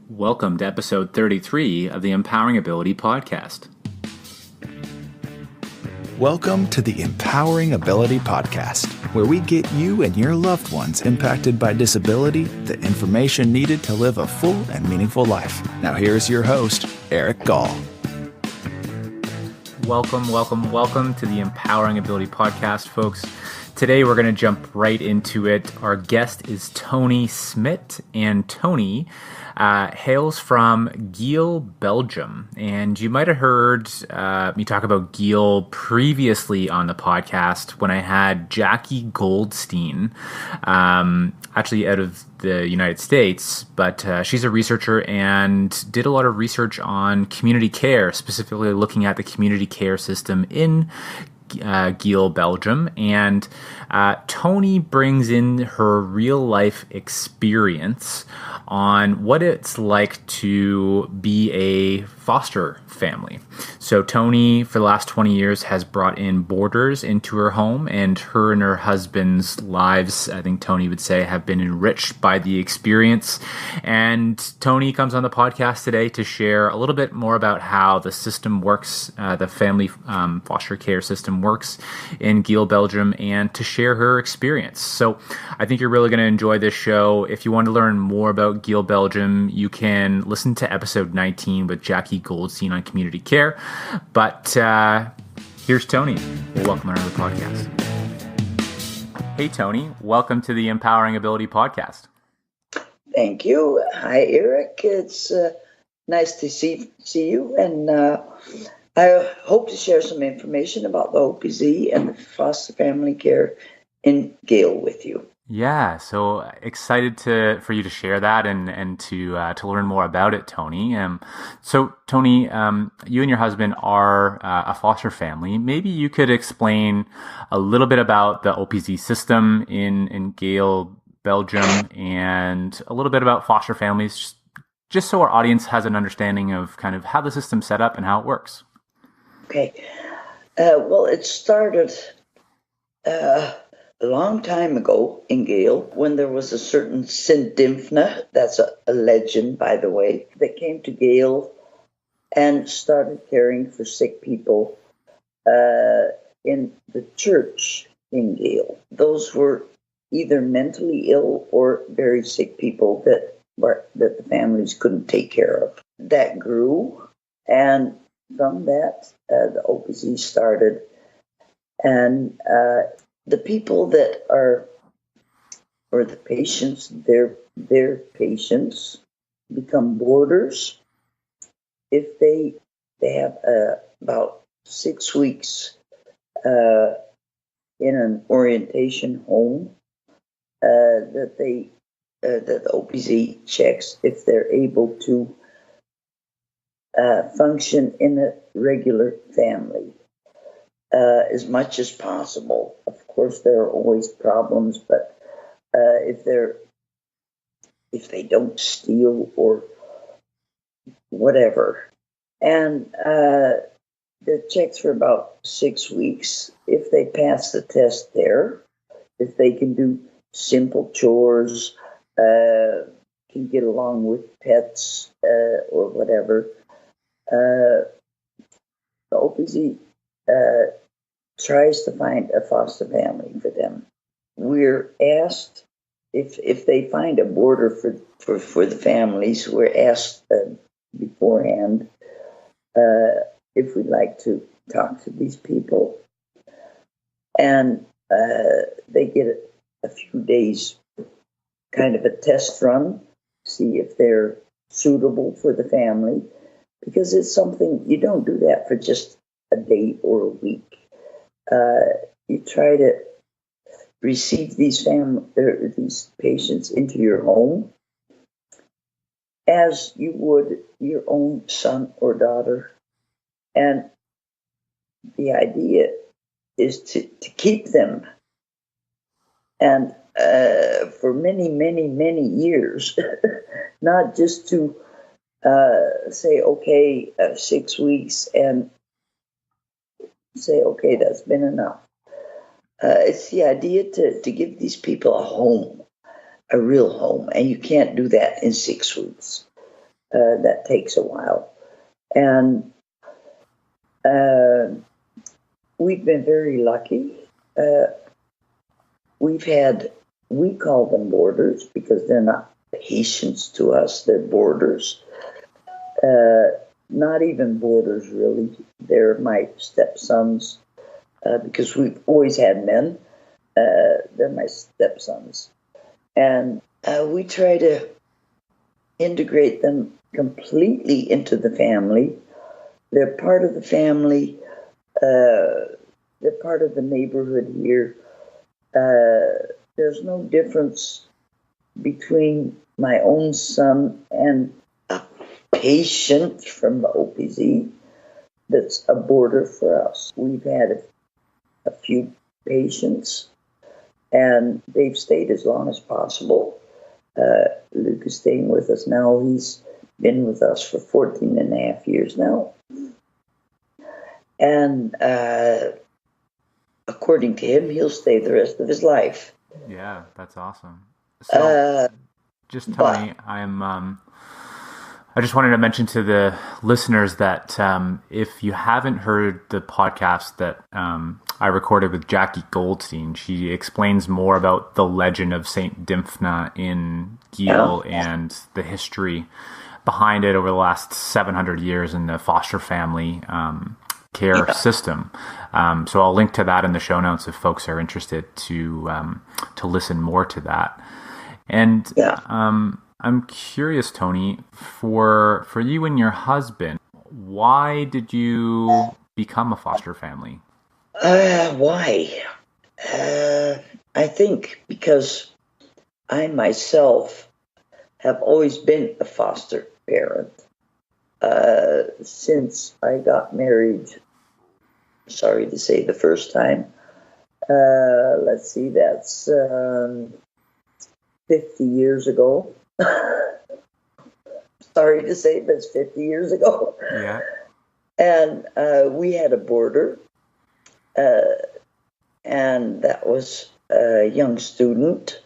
Welcome to episode 33 of the Empowering Ability Podcast. Welcome to the Empowering Ability Podcast, where we get you and your loved ones impacted by disability the information needed to live a full and meaningful life. Now here's your host, Eric Gall. Welcome to the Empowering Ability Podcast, folks. Today we're going to jump right into it. Our guest is Toni Smit, and Toni hails from Geel Belgium. And you might have heard me talk about Geel previously on the podcast when I had Jackie Goldstein, actually out of the United States, but she's a researcher and did a lot of research on community care, specifically looking at the community care system in Geel Belgium. And Toni brings in her real life experience on what it's like to be a foster family. So Toni, for the last 20 years, has brought in boarders into her home, and her husband's lives, I think Toni would say, have been enriched by the experience. And Toni comes on the podcast today to share a little bit more about how the system works, the family foster care system works in Geel Belgium, and to share her experience. So I think you're really going to enjoy this show. If you want to learn more about Geel Belgium, you can listen to episode 19 with Jackie Goldstein on community care. But here's Toni. We'll welcome her to the podcast. Hey, Toni. Welcome to the Empowering Ability Podcast. Thank you. Hi, Eric. It's nice to see you, and I hope to share some information about the OPZ and the foster family care in Geel with you. Yeah, so excited for you to share that and to learn more about it, Toni. So Toni, you and your husband are a foster family. Maybe you could explain a little bit about the OPZ system in Geel Belgium and a little bit about foster families, just so our audience has an understanding of kind of how the system's set up and how it works. Okay. Well, it started a long time ago in Geel when there was a certain Saint Dymphna, that's a legend, by the way, that came to Geel and started caring for sick people in the church in Geel. Those were either mentally ill or very sick people that the families couldn't take care of. That grew, and from that, the OPZ started, and the people that are, or the patients, their patients become boarders if they have about 6 weeks in an orientation home that the OPZ checks if they're able to function in a regular family as much as possible. Of course, there are always problems, but if they don't steal or whatever, and the checks for about 6 weeks. If they pass the test there, if they can do simple chores, can get along with pets or whatever, the OPZ tries to find a foster family for them. We're asked if they find a boarder for the families. We're asked beforehand if we'd like to talk to these people, and they get a few days, kind of a test run, see if they're suitable for the family, because it's something you don't do that for just a day or a week. You try to receive these patients into your home as you would your own son or daughter, and the idea is to keep them, and for many, many, many years, not just to say, okay, 6 weeks, and say, okay, that's been enough. It's the idea to give these people a home, a real home, and you can't do that in 6 weeks. that takes a while. And we've been very lucky. We call them boarders because they're not patients to us, they're boarders. Not even boarders, really. They're my stepsons, because we've always had men. They're my stepsons. And we try to integrate them completely into the family. They're part of the family. They're part of the neighborhood here. There's no difference between my own son and a patient from the OPZ that's a boarder for us. We've had a few patients, and they've stayed as long as possible. Luke is staying with us now. He's been with us for 14 and a half years now. And according to him, he'll stay the rest of his life. Yeah, that's awesome. So, just Toni, I just wanted to mention to the listeners that if you haven't heard the podcast that I recorded with Jackie Goldstein, she explains more about the legend of Saint Dymphna in Geel and the history behind it over the last 700 years in the foster family care system. So I'll link to that in the show notes if folks are interested to listen more to that. And I'm curious, Toni, for you and your husband, why did you become a foster family? Why? I think because I myself have always been a foster parent. Since I got married, sorry to say the first time, let's see, that's 50 years ago. Sorry to say, but it's 50 years ago. Yeah. And we had a boarder, and that was a young student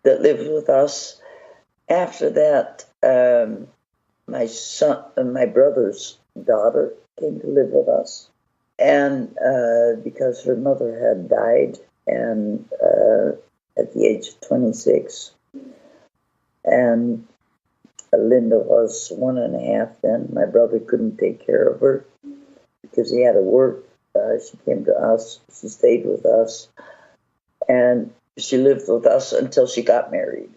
that lived with us. After that, my brother's daughter came to live with us, and because her mother had died, and at the age of 26, and Linda was 1.5 then. My brother couldn't take care of her because he had to work. She came to us. She stayed with us, and she lived with us until she got married.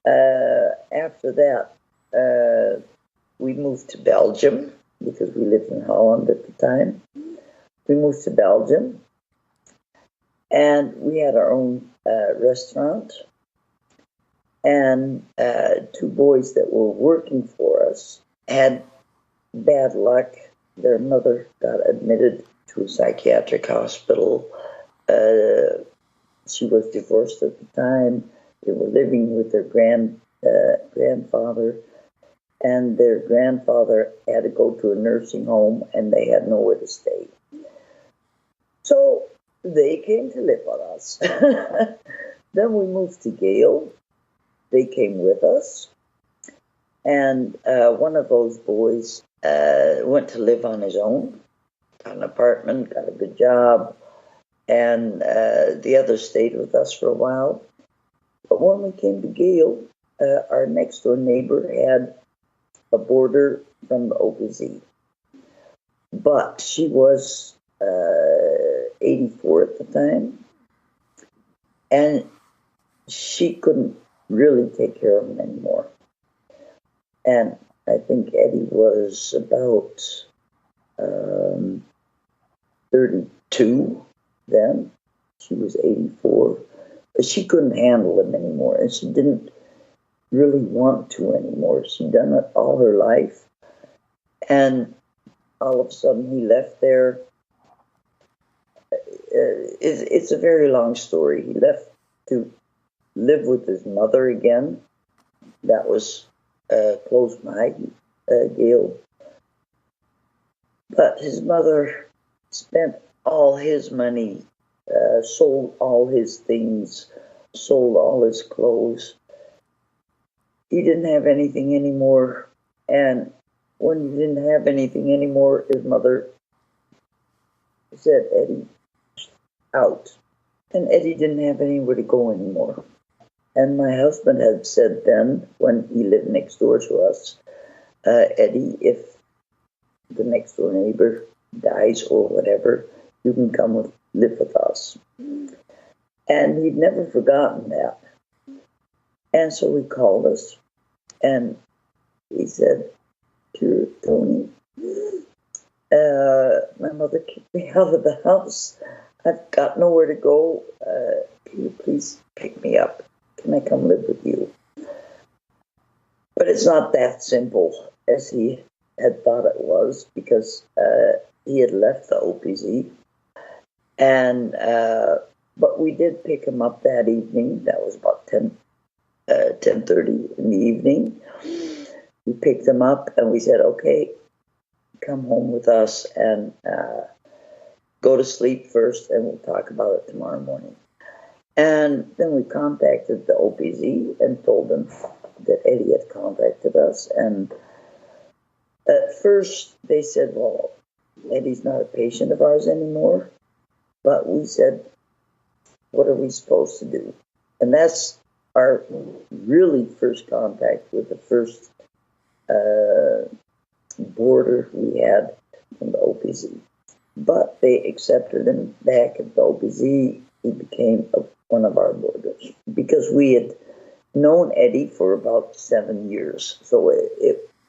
After that, we moved to Belgium because we lived in Holland at the time. We moved to Belgium, and we had our own restaurant. And 2 boys that were working for us had bad luck. Their mother got admitted to a psychiatric hospital. She was divorced at the time. They were living with their grandfather, and their grandfather had to go to a nursing home, and they had nowhere to stay. So they came to live with us. Then we moved to Geel. They came with us, and one of those boys went to live on his own, got an apartment, got a good job, and the other stayed with us for a while. But when we came to Geel, our next door neighbor had a boarder from the OPZ, but she was 84 at the time, and she couldn't really take care of him anymore. And I think Eddie was about 32 then. She was 84. But she couldn't handle him anymore, and she didn't really want to anymore. She'd done it all her life. And all of a sudden he left there. It's a very long story. He left to live with his mother again. That was close by Geel. But his mother spent all his money, sold all his things, sold all his clothes. He didn't have anything anymore And when he didn't have anything anymore, his mother said, Eddie, out. And Eddie didn't have anywhere to go anymore. And my husband had said then, when he lived next door to us, Eddie, if the next door neighbor dies or whatever, you can come live with us. And he'd never forgotten that. And so he called us and he said to Toni, my mother kicked me out of the house. I've got nowhere to go. Can you please pick me up? Can I come live with you? But it's not that simple as he had thought it was, because he had left the OPZ. And but we did pick him up that evening. That was about 10:30 in the evening. We picked him up and we said, okay, come home with us and go to sleep first, and we'll talk about it tomorrow morning. And then we contacted the OPZ and told them that Eddie had contacted us. And at first they said, well, Eddie's not a patient of ours anymore. But we said, what are we supposed to do? And that's our really first contact with the first boarder we had from the OPZ. But they accepted him back at the OPZ. He became one of our boarders because we had known Eddie for about 7 years. So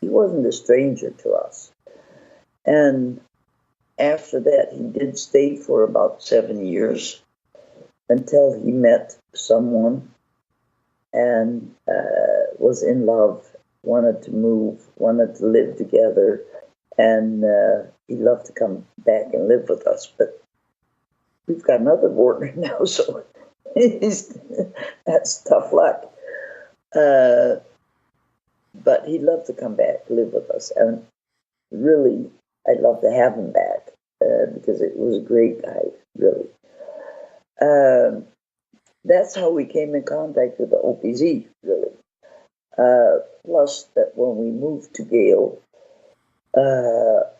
he wasn't a stranger to us. And after that, he did stay for about 7 years until he met someone and was in love, wanted to move, wanted to live together, and he'd love to come back and live with us. But we've got another boarder now, so that's tough luck. But he'd love to come back, live with us. And really, I'd love to have him back because it was a great guy, really. That's how we came in contact with the OPZ, really. Plus, that when we moved to Geel,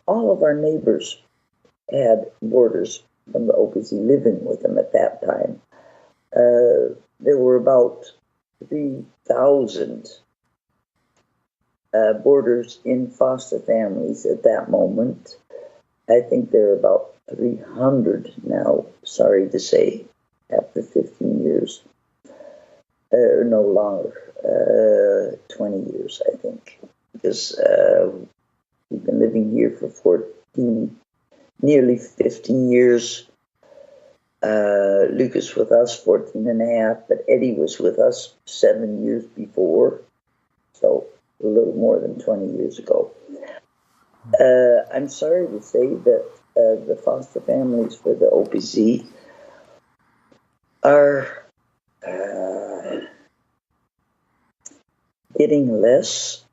all of our neighbors had boarders from the OPZ living with them at that time. There were about 3,000 boarders in foster families at that moment. I think there are about 300 now, sorry to say, after 15 years. No longer, 20 years, I think, because we've been living here for nearly 15 years. Lucas with us 14 and a half, but Eddie was with us 7 years before, so a little more than 20 years ago. I'm sorry to say that the foster families for the OPZ are getting less.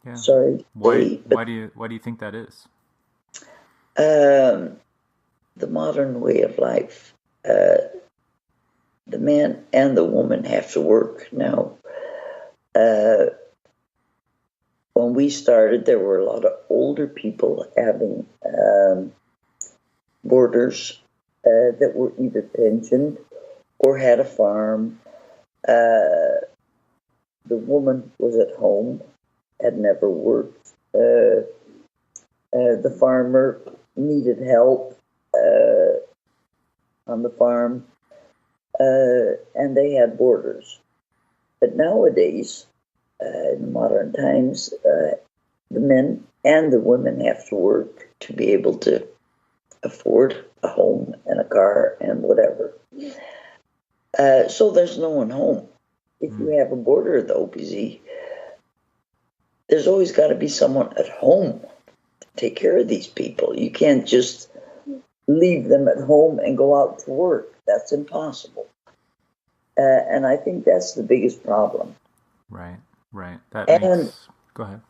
Yeah. Sorry. Why do you think that is? The modern way of life. The man and the woman have to work now. When we started, there were a lot of older people having boarders that were either pensioned or had a farm. The woman was at home, had never worked. The farmer needed help on the farm, and they had boarders. But nowadays, in modern times, the men and the women have to work to be able to afford a home and a car and whatever. So there's no one home. If you have a boarder at the OPZ, there's always got to be someone at home to take care of these people. You can't just leave them at home and go out to work. That's impossible. And I think that's the biggest problem. Right. That makes... Go ahead.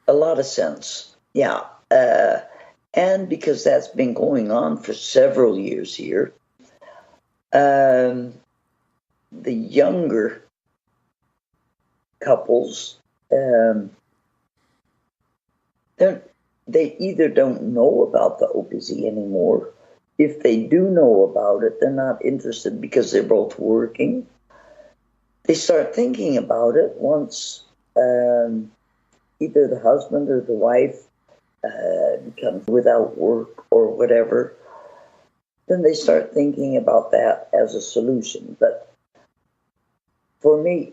A lot of sense, yeah. And because that's been going on for several years here, the younger couples they either don't know about the OPC anymore. If they do know about it, they're not interested because they're both working. They start thinking about it once either the husband or the wife becomes without work or whatever. Then they start thinking about that as a solution. But for me,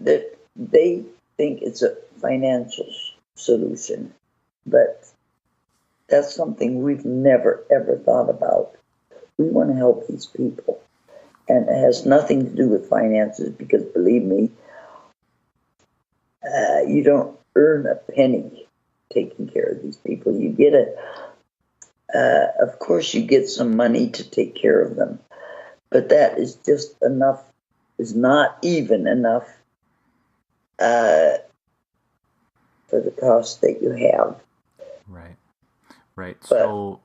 that they think it's a financial solution, but that's something we've never ever thought about. We want to help these people, and it has nothing to do with finances, because believe me, you don't earn a penny taking care of these people. You get it. Of course, you get some money to take care of them, but that is just enough. Is not even enough for the cost that you have. Right. Right. But, so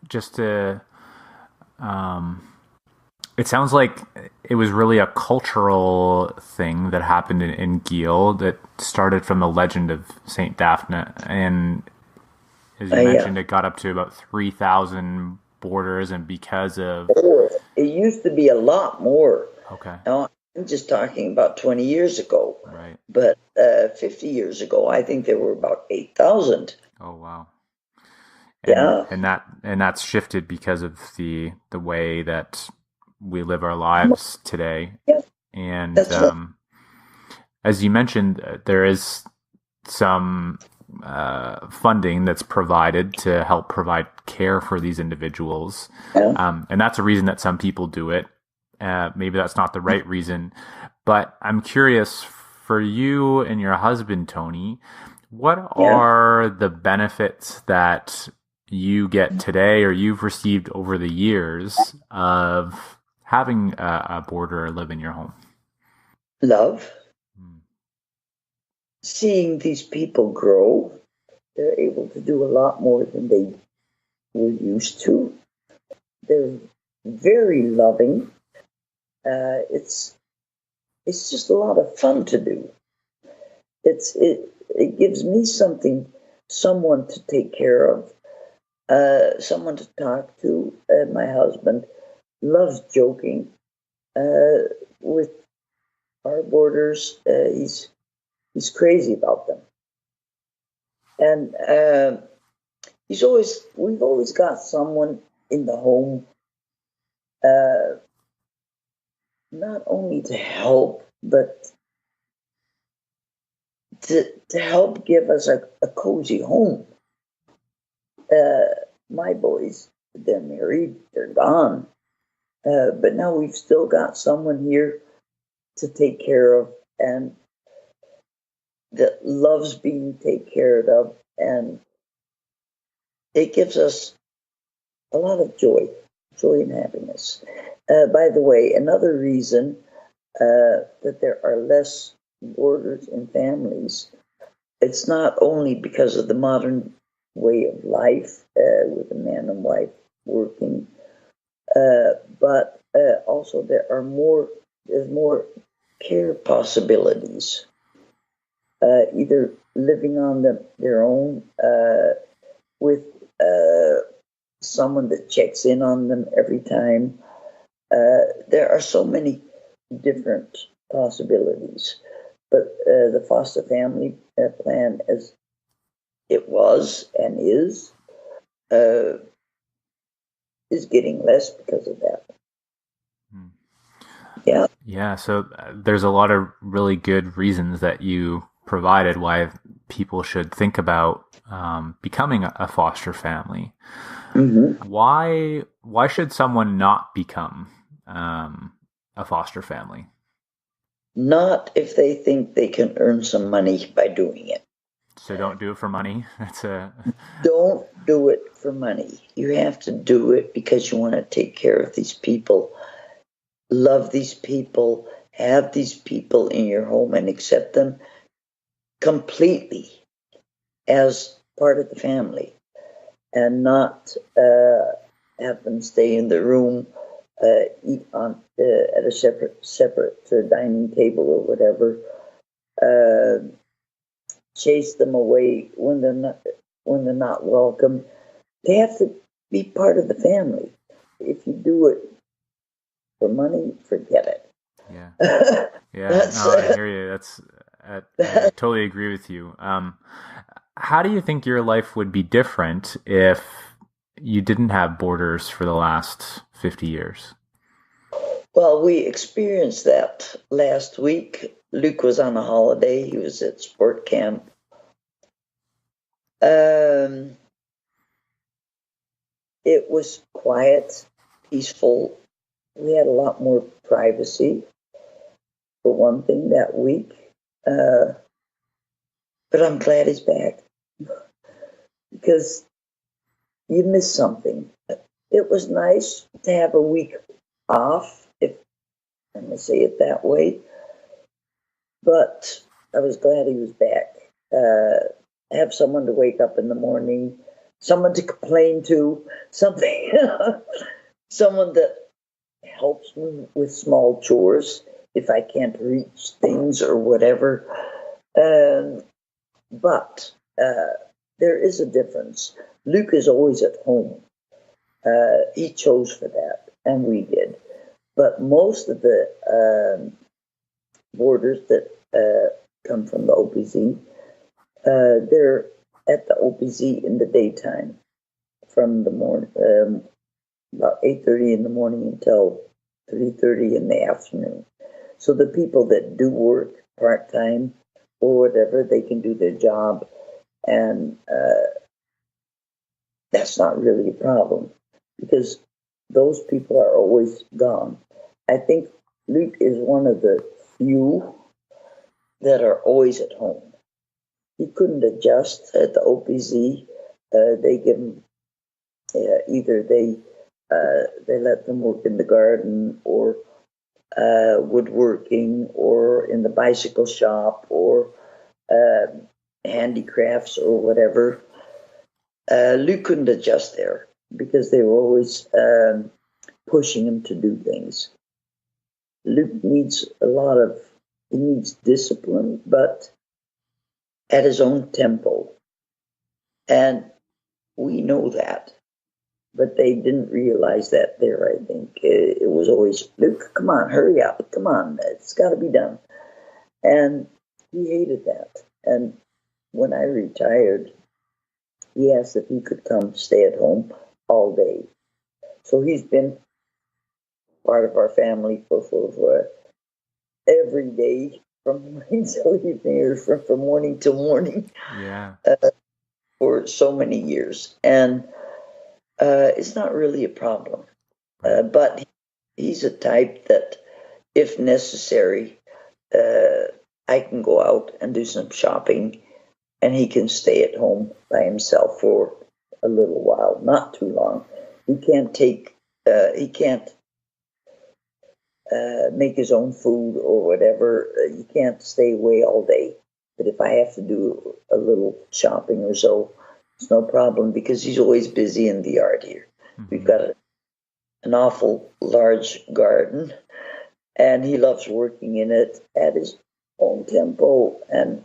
just to, it sounds like it was really a cultural thing that happened in Geel that started from the legend of Saint Dymphna, and as you mentioned, it got up to about 3,000 boarders, and because of it used to be a lot more. Okay. Now, I'm just talking about 20 years ago. Right. But 50 years ago, I think there were about 8,000. Oh wow. And And that's shifted because of the way that we live our lives today. Yeah. And Right. as you mentioned, there is some funding that's provided to help provide care for these individuals. Yeah. And that's a reason that some people do it. Maybe that's not the right reason, but I'm curious, for you and your husband, Toni, what are the benefits that you get today or you've received over the years of having a boarder live in your home? Love. Seeing these people grow. They're able to do a lot more than they were used to. They're very loving. It's just a lot of fun to do. It gives me someone to take care of, someone to talk to. My husband loves joking with our boarders. He's crazy about them, and we've always got someone in the home, not only to help, but to help give us a cozy home. My boys, they're married, they're gone, but now we've still got someone here to take care of, and that loves being taken care of, and it gives us a lot of joy and happiness. By the way, another reason that there are less boarders in families, it's not only because of the modern way of life with a man and wife working, but also there's more care possibilities. Either living on their own with someone that checks in on them every time. There are so many different possibilities. But the foster family plan, as it was and is getting less because of that. Yeah. Yeah, so there's a lot of really good reasons that you provided why people should think about becoming a foster family. Mm-hmm. Why should someone not become a foster family? Not if they think they can earn some money by doing it. So don't do it for money. Don't do it for money. You have to do it because you want to take care of these people, love these people, have these people in your home, and accept them completely as part of the family, and not have them stay in the room, eat on at a separate dining table or whatever. chase them away when they're not welcome. They have to be part of the family. If you do it for money, forget it. Yeah. Yeah. No, I hear you. I totally agree with you. How do you think your life would be different if you didn't have borders for the last 50 years? Well, we experienced that last week. Luke was on a holiday. He was at sport camp. It was quiet, peaceful. We had a lot more privacy, for one thing, that week. But I'm glad he's back because you miss something. It was nice to have a week off, if I'm going to say it that way. But I was glad he was back. Have someone to wake up in the morning, someone to complain to, something, someone that helps me with small chores if I can't reach things or whatever. But there is a difference. Luke is always at home. He chose for that, and we did. But most of the boarders that come from the OPZ, they're at the OPZ in the daytime from the morning, about 8:30 in the morning until 3:30 in the afternoon. So the people that do work part-time or whatever, they can do their job, and that's not really a problem because those people are always gone. I think Luke is one of the few that are always at home. He couldn't adjust at the OPZ. They give him either they let them work in the garden or woodworking or in the bicycle shop or handicrafts or whatever. Luke couldn't adjust there because they were always pushing him to do things. Luke needs he needs discipline, but at his own tempo. And we know that. But they didn't realize that there, I think. It was always, Luke, come on, hurry up. Come on, it's got to be done. And he hated that. And when I retired, he asked if he could come stay at home all day. So he's been part of our family for every day from morning till evening, or from morning till morning. Yeah. For so many years. And it's not really a problem. But he's a type that, if necessary, I can go out and do some shopping, and he can stay at home by himself for a little while, not too long. He can't make his own food or whatever. He can't stay away all day. But if I have to do a little shopping or so, it's no problem because he's always busy in the yard here. Mm-hmm. We've got an awful large garden, and he loves working in it at his own tempo, and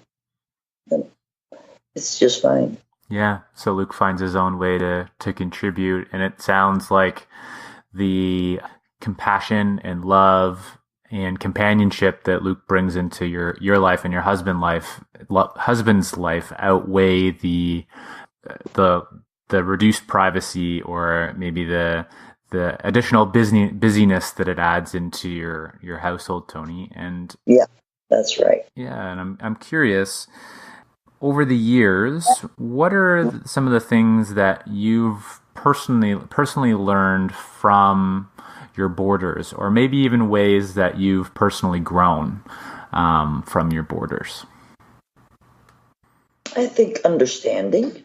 it's just fine. Yeah, so Luke finds his own way to contribute, and it sounds like the compassion and love and companionship that Luke brings into your life and your husband's life outweigh the reduced privacy or maybe the additional busyness that it adds into your household, Toni. And yeah, that's right. Yeah, and I'm curious, over the years, what are some of the things that you've personally learned from your boarders, or maybe even ways that you've personally grown from your boarders? I think understanding.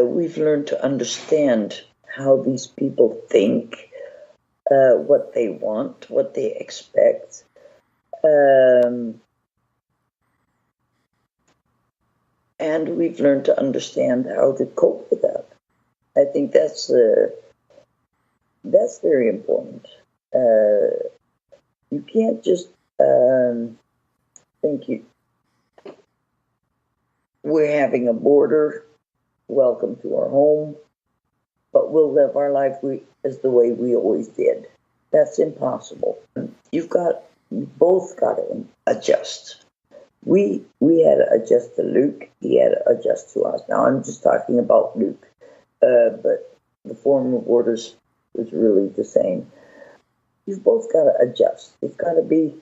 We've learned to understand how these people think, what they want, what they expect. And we've learned to understand how to cope with that. I think that's very important. You can't just Thank you. We're having a boarder. Welcome to our home. But we'll live our life as the way we always did. That's impossible. You both got to adjust. We had to adjust to Luke. He had to adjust to us. Now I'm just talking about Luke, but the former boarders was really the same. You've both got to adjust. You've got to be